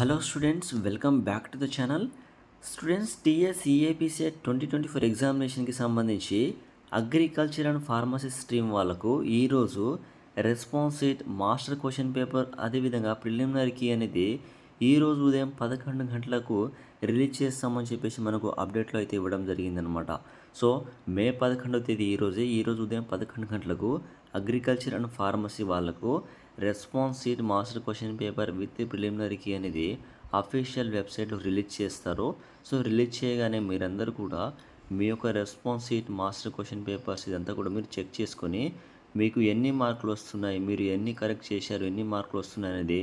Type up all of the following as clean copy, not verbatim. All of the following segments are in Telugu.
Hello students, welcome back to the channel. Students, TS EAP set 2024 ఎగ్జామినేషన్కి సంబంధించి అగ్రికల్చర్ అండ్ ఫార్మసీ స్ట్రీమ్ వాళ్ళకు ఈరోజు response sheet, master question paper, అదేవిధంగా ప్రిలిమినరీ కీ అనేది ఈరోజు ఉదయం 11 గంటలకు రిలీజ్ చేస్తామని చెప్పేసి మనకు అప్డేట్లో అయితే ఇవ్వడం జరిగిందనమాట. సో మే 11వ తేదీ ఈరోజు ఉదయం 11 గంటలకు అగ్రికల్చర్ అండ్ ఫార్మసీ వాళ్ళకు response sheet, master question paper with preliminary key అనేది అఫీషియల్ వెబ్సైట్లో రిలీజ్ చేస్తారు. సో రిలీజ్ చేయగానే మీరందరూ కూడా మీ యొక్క response sheet, master question papers ఇదంతా కూడా మీరు చెక్ చేసుకొని మీకు ఎన్ని మార్కులు వస్తున్నాయి, మీరు ఎన్ని కరెక్ట్ చేశారు, ఎన్ని మార్కులు వస్తున్నాయి అనేది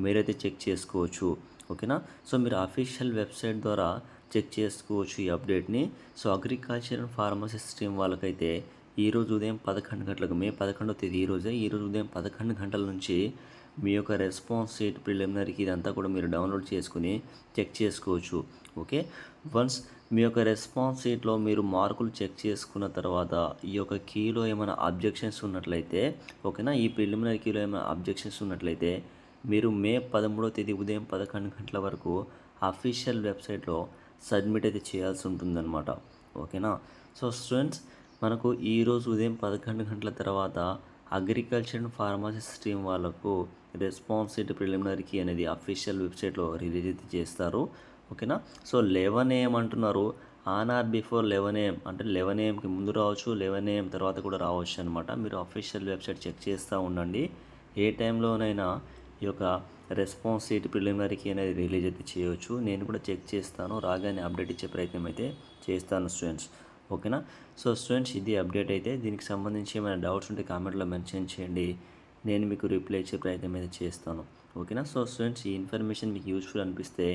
మీరైతే చెక్ చేసుకోవచ్చు. ఓకేనా? సో మీరు అఫీషియల్ వెబ్సైట్ ద్వారా చెక్ చేసుకోవచ్చు ఈ అప్డేట్ని. So agriculture and pharmacy stream వాళ్ళకైతే ఈరోజు ఉదయం 11 గంటలకు, మే 11వ తేదీ ఈరోజు ఉదయం 11 గంటల నుంచి మీ యొక్క రెస్పాన్స్ షీట్, ప్రిలిమినరీకి ఇదంతా కూడా మీరు డౌన్లోడ్ చేసుకుని చెక్ చేసుకోవచ్చు. ఓకే, వన్స్ మీ యొక్క రెస్పాన్స్ షీట్లో మీరు మార్కులు చెక్ చేసుకున్న తర్వాత ఈ యొక్క కీలో ఏమైనా అబ్జెక్షన్స్ ఉన్నట్లయితే, ఓకేనా, ఈ ప్రిలిమినరీ కీలో ఏమైనా అబ్జెక్షన్స్ ఉన్నట్లయితే మీరు మే 13వ తేదీ ఉదయం 11 గంటల వరకు అఫీషియల్ వెబ్సైట్లో సబ్మిట్ అయితే చేయాల్సి ఉంటుందన్నమాట. ఓకేనా? సో స్టూడెంట్స్, మనకు ఈరోజు ఉదయం 11 గంటల తర్వాత అగ్రికల్చర్ అండ్ ఫార్మసీ స్ట్రీమ్ వాళ్ళకు రెస్పాన్స్ షీట్, ప్రిలిమినరీ కీ అనేది అఫీషియల్ వెబ్సైట్లో రిలీజ్ అయితే చేస్తారు. ఓకేనా? సో 11 AM అంటున్నారు. ఆన్ ఆర్ బిఫోర్ 11 AM అంటే 11 AMకి ముందు రావచ్చు, 11 AM తర్వాత కూడా రావచ్చు అనమాట. మీరు అఫీషియల్ వెబ్సైట్ చెక్ చేస్తూ ఉండండి. ఏ టైంలోనైనా ఈ యొక్క రెస్పాన్స్ షీట్, ప్రిలిమినరీ కీ అనేది రిలీజ్ అయితే చేయవచ్చు. నేను కూడా చెక్ చేస్తాను, రాగానే అప్డేట్ ఇచ్చే ప్రయత్నం అయితే చేస్తాను స్టూడెంట్స్. ఓకేనా? సో స్టూడెంట్స్, ఇది అప్డేట్ అయితే. దీనికి సంబంధించి ఏమైనా డౌట్స్ ఉంటే కామెంట్లో మెన్షన్ చేయండి, నేను మీకు రిప్లై ఇచ్చే ప్రయత్నం అయితే చేస్తాను. ఓకేనా? సో స్టూడెంట్స్, ఈ ఇన్ఫర్మేషన్ మీకు యూస్ఫుల్ అనిపిస్తే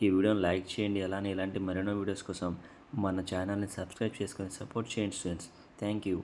ఈ వీడియోని లైక్ చేయండి. అలానే ఇలాంటి మరెన్నో వీడియోస్ కోసం మన ఛానల్ని సబ్స్క్రైబ్ చేసుకొని సపోర్ట్ చేయండి స్టూడెంట్స్. Thank you.